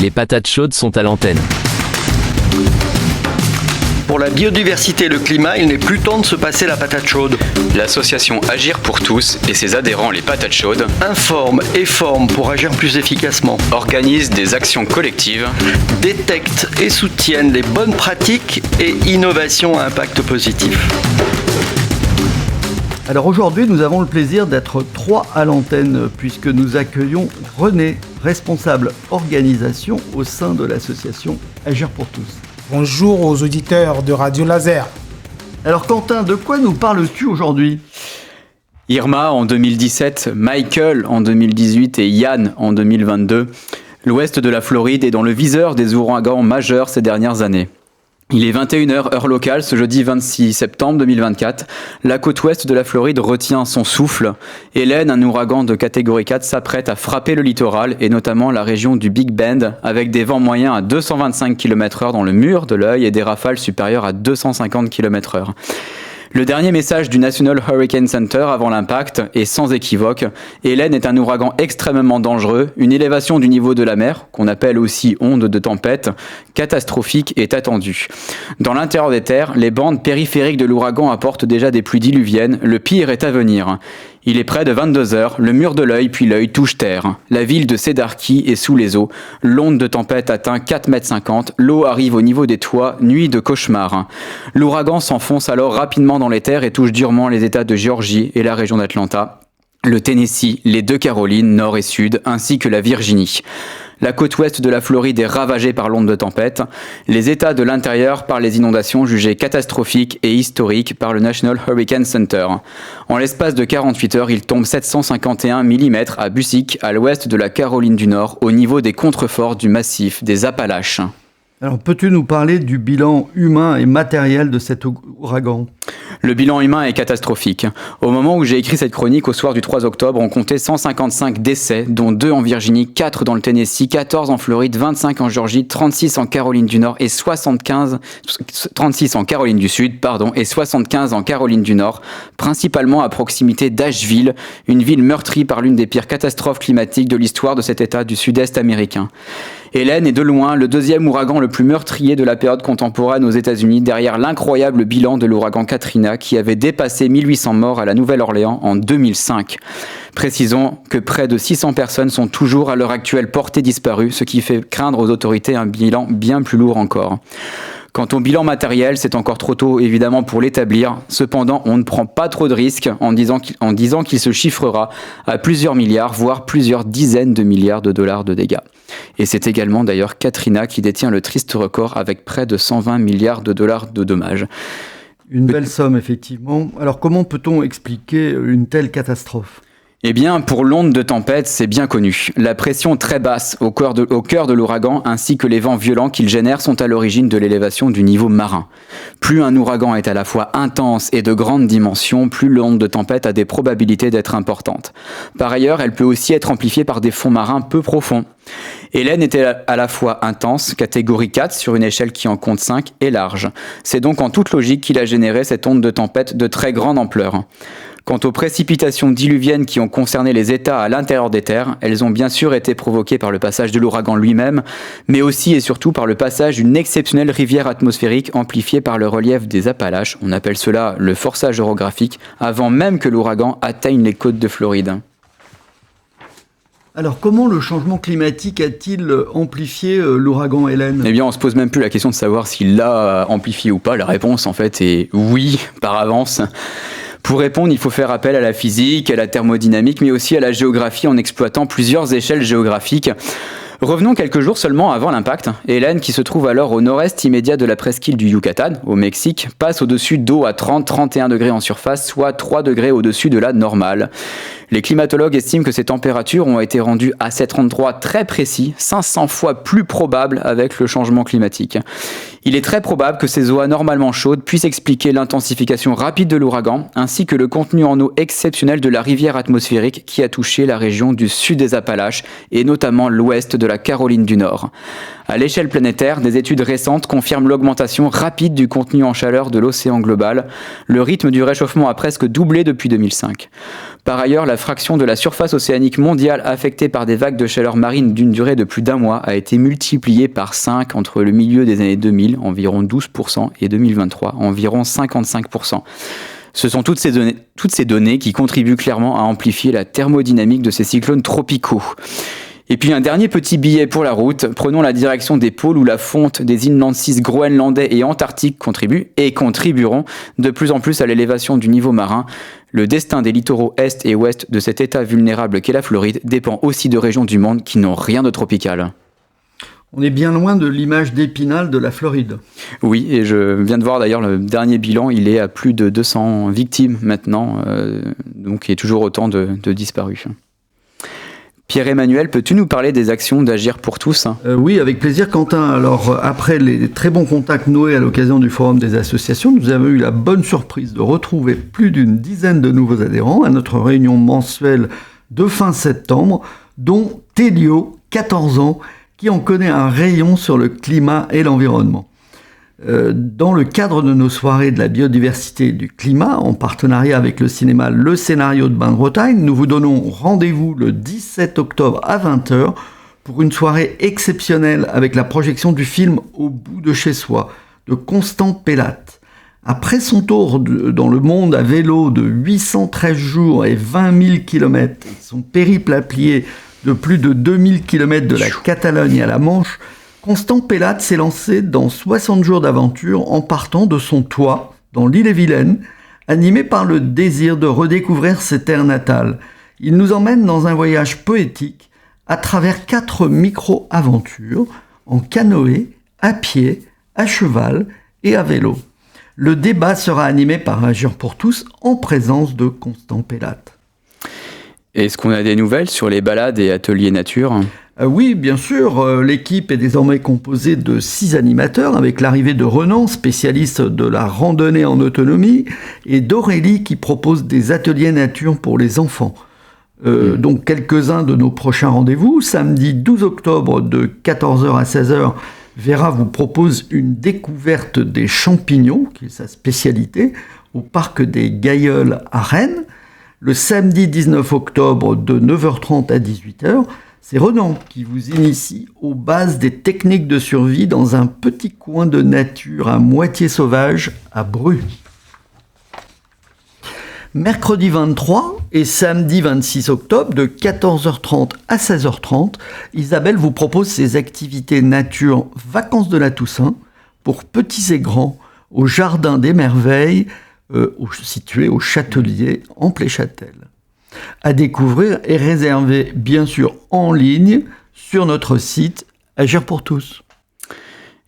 Les patates chaudes sont à l'antenne. Pour la biodiversité et le climat, il n'est plus temps de se passer la patate chaude. L'association Agir pour tous et ses adhérents les patates chaudes Informe et forme pour agir plus efficacement. organisent des actions collectives. Détecte et soutiennent les bonnes pratiques et innovations à impact positif. Alors aujourd'hui, nous avons le plaisir d'être 3 à l'antenne puisque nous accueillons René, responsable organisation au sein de l'association Agir pour tous. Bonjour aux auditeurs de Radio Laser. Alors Quentin, de quoi nous parles-tu aujourd'hui ? Irma en 2017, Michael en 2018 et Yann en 2022. L'ouest de la Floride est dans le viseur des ouragans majeurs ces dernières années. Il est 21h heure locale ce jeudi 26 septembre 2024. La côte ouest de la Floride retient son souffle. Hélène, un ouragan de catégorie 4, s'apprête à frapper le littoral et notamment la région du Big Bend avec des vents moyens à 225 km/h dans le mur de l'œil et des rafales supérieures à 250 km/h. Le dernier message du National Hurricane Center avant l'impact est sans équivoque. Hélène est un ouragan extrêmement dangereux. Une élévation du niveau de la mer, qu'on appelle aussi onde de tempête, catastrophique est attendue. Dans l'intérieur des terres, les bandes périphériques de l'ouragan apportent déjà des pluies diluviennes. Le pire est à venir. Il est près de 22h, le mur de l'œil puis l'œil touche terre. La ville de Cedar Key est sous les eaux. L'onde de tempête atteint 4,50 m. L'eau arrive au niveau des toits, nuit de cauchemar. L'ouragan s'enfonce alors rapidement dans les terres et touche durement les États de Géorgie et la région d'Atlanta, le Tennessee, les 2 Carolines, nord et sud, ainsi que la Virginie. La côte ouest de la Floride est ravagée par l'onde de tempête. Les États de l'intérieur par les inondations jugées catastrophiques et historiques par le National Hurricane Center. En l'espace de 48 heures, il tombe 751 mm à Busick, à l'ouest de la Caroline du Nord, au niveau des contreforts du massif des Appalaches. Alors peux-tu nous parler du bilan humain et matériel de cet ouragan ? Le bilan humain est catastrophique. Au moment où j'ai écrit cette chronique, au soir du 3 octobre, on comptait 155 décès, dont 2 en Virginie, 4 dans le Tennessee, 14 en Floride, 25 en Géorgie, 36 en Caroline du Nord et 36 en Caroline du Sud, et 75 en Caroline du Nord, principalement à proximité d'Asheville, une ville meurtrie par l'une des pires catastrophes climatiques de l'histoire de cet État du sud-est américain. Hélène est de loin le deuxième ouragan le plus meurtrier de la période contemporaine aux États-Unis, derrière l'incroyable bilan de l'ouragan Katrina qui avait dépassé 1800 morts à la Nouvelle-Orléans en 2005. Précisons que près de 600 personnes sont toujours à l'heure actuelle portées disparues, ce qui fait craindre aux autorités un bilan bien plus lourd encore. Quant au bilan matériel, c'est encore trop tôt évidemment pour l'établir. Cependant, on ne prend pas trop de risques en disant qu'il se chiffrera à plusieurs milliards, voire plusieurs dizaines de milliards de dollars de dégâts. Et c'est également d'ailleurs Katrina qui détient le triste record avec près de 120 milliards de dollars de dommages. Une belle somme, effectivement. Alors comment peut-on expliquer une telle catastrophe ? Eh bien, pour l'onde de tempête, c'est bien connu. La pression très basse au cœur de l'ouragan ainsi que les vents violents qu'il génère sont à l'origine de l'élévation du niveau marin. Plus un ouragan est à la fois intense et de grande dimension, plus l'onde de tempête a des probabilités d'être importante. Par ailleurs, elle peut aussi être amplifiée par des fonds marins peu profonds. Hélène était à la fois intense, catégorie 4 sur une échelle qui en compte 5, et large. C'est donc en toute logique qu'il a généré cette onde de tempête de très grande ampleur. Quant aux précipitations diluviennes qui ont concerné les États à l'intérieur des terres, elles ont bien sûr été provoquées par le passage de l'ouragan lui-même, mais aussi et surtout par le passage d'une exceptionnelle rivière atmosphérique amplifiée par le relief des Appalaches, on appelle cela le forçage orographique, avant même que l'ouragan atteigne les côtes de Floride. Alors comment le changement climatique a-t-il amplifié l'ouragan Hélène ? Eh bien, on se pose même plus la question de savoir s'il l'a amplifié ou pas. La réponse en fait est oui par avance. Pour répondre, il faut faire appel à la physique, à la thermodynamique, mais aussi à la géographie en exploitant plusieurs échelles géographiques. Revenons quelques jours seulement avant l'impact. Hélène, qui se trouve alors au nord-est immédiat de la presqu'île du Yucatan, au Mexique, passe au-dessus d'eau à 30-31 degrés en surface, soit 3 degrés au-dessus de la normale. Les climatologues estiment que ces températures ont été rendues à cet endroit très précis, 500 fois plus probables avec le changement climatique. Il est très probable que ces eaux anormalement chaudes puissent expliquer l'intensification rapide de l'ouragan, ainsi que le contenu en eau exceptionnel de la rivière atmosphérique qui a touché la région du sud des Appalaches et notamment l'ouest de la Caroline du Nord. À l'échelle planétaire, des études récentes confirment l'augmentation rapide du contenu en chaleur de l'océan global. Le rythme du réchauffement a presque doublé depuis 2005. Par ailleurs, la fraction de la surface océanique mondiale affectée par des vagues de chaleur marine d'une durée de plus d'un mois a été multipliée par 5 entre le milieu des années 2000, environ 12%, et 2023, environ 55%. Ce sont toutes ces données qui contribuent clairement à amplifier la thermodynamique de ces cyclones tropicaux. Et puis un dernier petit billet pour la route, prenons la direction des pôles où la fonte des inland seas groenlandais et antarctiques contribuent et contribueront de plus en plus à l'élévation du niveau marin. Le destin des littoraux est et ouest de cet état vulnérable qu'est la Floride dépend aussi de régions du monde qui n'ont rien de tropical. On est bien loin de l'image d'Épinal de la Floride. Oui, et je viens de voir d'ailleurs le dernier bilan, il est à plus de 200 victimes maintenant, donc il y a toujours autant de disparus. Pierre-Emmanuel, peux-tu nous parler des actions d'Agir pour tous ? Oui, avec plaisir, Quentin. Alors, après les très bons contacts noués à l'occasion du Forum des associations, nous avons eu la bonne surprise de retrouver plus d'une dizaine de nouveaux adhérents à notre réunion mensuelle de fin septembre, dont Télio, 14 ans, qui en connaît un rayon sur le climat et l'environnement. Dans le cadre de nos soirées de la biodiversité et du climat, en partenariat avec le cinéma Le Scénario de Bain-de-Bretagne, nous vous donnons rendez-vous le 17 octobre à 20h pour une soirée exceptionnelle avec la projection du film Au bout de chez soi de Constant Pellatte. Après son tour dans le monde à vélo de 813 jours et 20 000 km, son périple à plier de plus de 2000 km de la Catalogne à la Manche, Constant Pellatte s'est lancé dans 60 jours d'aventure en partant de son toit, dans l'île-et-Vilaine, animé par le désir de redécouvrir ses terres natales. Il nous emmène dans un voyage poétique à travers 4 micro-aventures, en canoë, à pied, à cheval et à vélo. Le débat sera animé par Agir pour tous en présence de Constant Pellatte. Est-ce qu'on a des nouvelles sur les balades et ateliers nature ? Oui, bien sûr. L'équipe est désormais composée de 6 animateurs, avec l'arrivée de Renan, spécialiste de la randonnée en autonomie, et d'Aurélie qui propose des ateliers nature pour les enfants. Donc quelques-uns de nos prochains rendez-vous. Samedi 12 octobre de 14h à 16h, Vera vous propose une découverte des champignons, qui est sa spécialité, au parc des Gailleuls à Rennes. Le samedi 19 octobre de 9h30 à 18h, c'est Renan qui vous initie aux bases des techniques de survie dans un petit coin de nature à moitié sauvage à Bru. Mercredi 23 et samedi 26 octobre de 14h30 à 16h30, Isabelle vous propose ses activités nature Vacances de la Toussaint pour petits et grands au Jardin des Merveilles, situé au Châtelier en Pléchâtel. À découvrir et réservé bien sûr en ligne sur notre site Agir pour tous.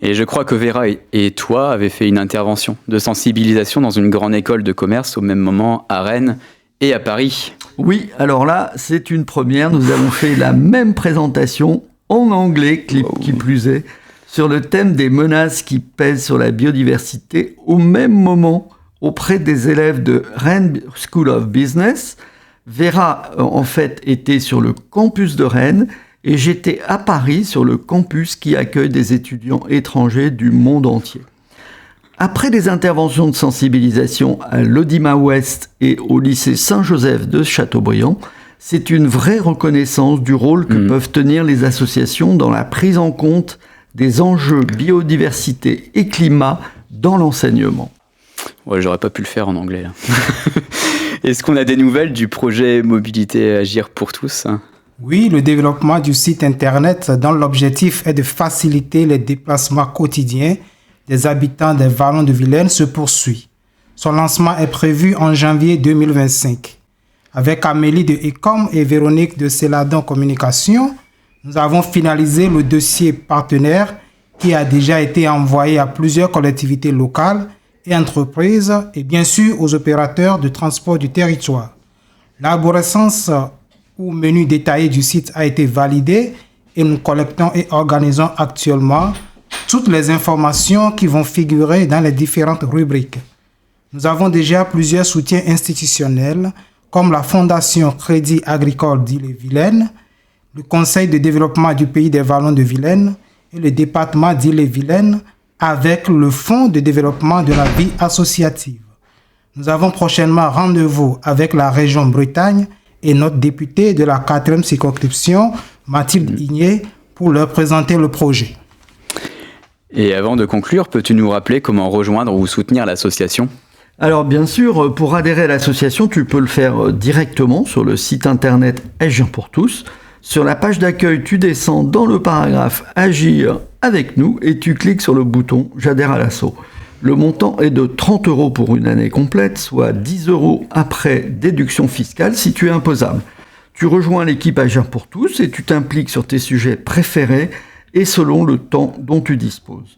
Et je crois que Vera et toi avez fait une intervention de sensibilisation dans une grande école de commerce au même moment à Rennes et à Paris. Oui, alors là, c'est une première. Nous avons fait la même présentation en anglais, qui plus est, sur le thème des menaces qui pèsent sur la biodiversité au même moment auprès des élèves de Rennes School of Business. Vera, en fait, était sur le campus de Rennes et j'étais à Paris sur le campus qui accueille des étudiants étrangers du monde entier. Après des interventions de sensibilisation à l'Odima Ouest et au lycée Saint-Joseph de Châteaubriand, c'est une vraie reconnaissance du rôle que peuvent tenir les associations dans la prise en compte des enjeux biodiversité et climat dans l'enseignement. Ouais, j'aurais pas pu le faire en anglais là. Est-ce qu'on a des nouvelles du projet Mobilité Agir pour tous ? Oui, le développement du site internet dont l'objectif est de faciliter les déplacements quotidiens des habitants des Vallons de Vilaine se poursuit. Son lancement est prévu en janvier 2025. Avec Amélie de Ecom et Véronique de Céladon Communication, nous avons finalisé le dossier partenaire qui a déjà été envoyé à plusieurs collectivités locales et entreprises et bien sûr aux opérateurs de transport du territoire. L'arborescence ou menu détaillé du site a été validé et nous collectons et organisons actuellement toutes les informations qui vont figurer dans les différentes rubriques. Nous avons déjà plusieurs soutiens institutionnels comme la Fondation Crédit Agricole d'Ille-et-Vilaine, le Conseil de développement du pays des Vallons de Vilaine et le département d'Ille-et-Vilaine avec le Fonds de développement de la vie associative. Nous avons prochainement rendez-vous avec la région Bretagne et notre députée de la 4e circonscription, Mathilde Igné, pour leur présenter le projet. Et avant de conclure, peux-tu nous rappeler comment rejoindre ou soutenir l'association ? Alors bien sûr, pour adhérer à l'association, tu peux le faire directement sur le site internet Agir pour tous. Sur la page d'accueil, tu descends dans le paragraphe Agir avec nous et tu cliques sur le bouton J'adhère à l'asso. Le montant est de 30 € pour une année complète, soit 10 € après déduction fiscale si tu es imposable. Tu rejoins l'équipe Agir pour tous et tu t'impliques sur tes sujets préférés et selon le temps dont tu disposes.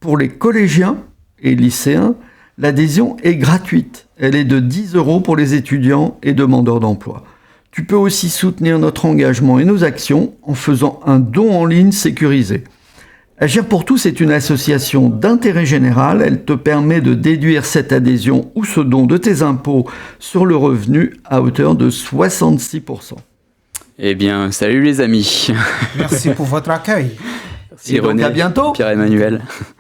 Pour les collégiens et lycéens, l'adhésion est gratuite. Elle est de 10 € pour les étudiants et demandeurs d'emploi. Tu peux aussi soutenir notre engagement et nos actions en faisant un don en ligne sécurisé. Agir pour tous est une association d'intérêt général. Elle te permet de déduire cette adhésion ou ce don de tes impôts sur le revenu à hauteur de 66%. Eh bien, salut les amis. Merci pour votre accueil. Merci René, à bientôt. Pierre-Emmanuel.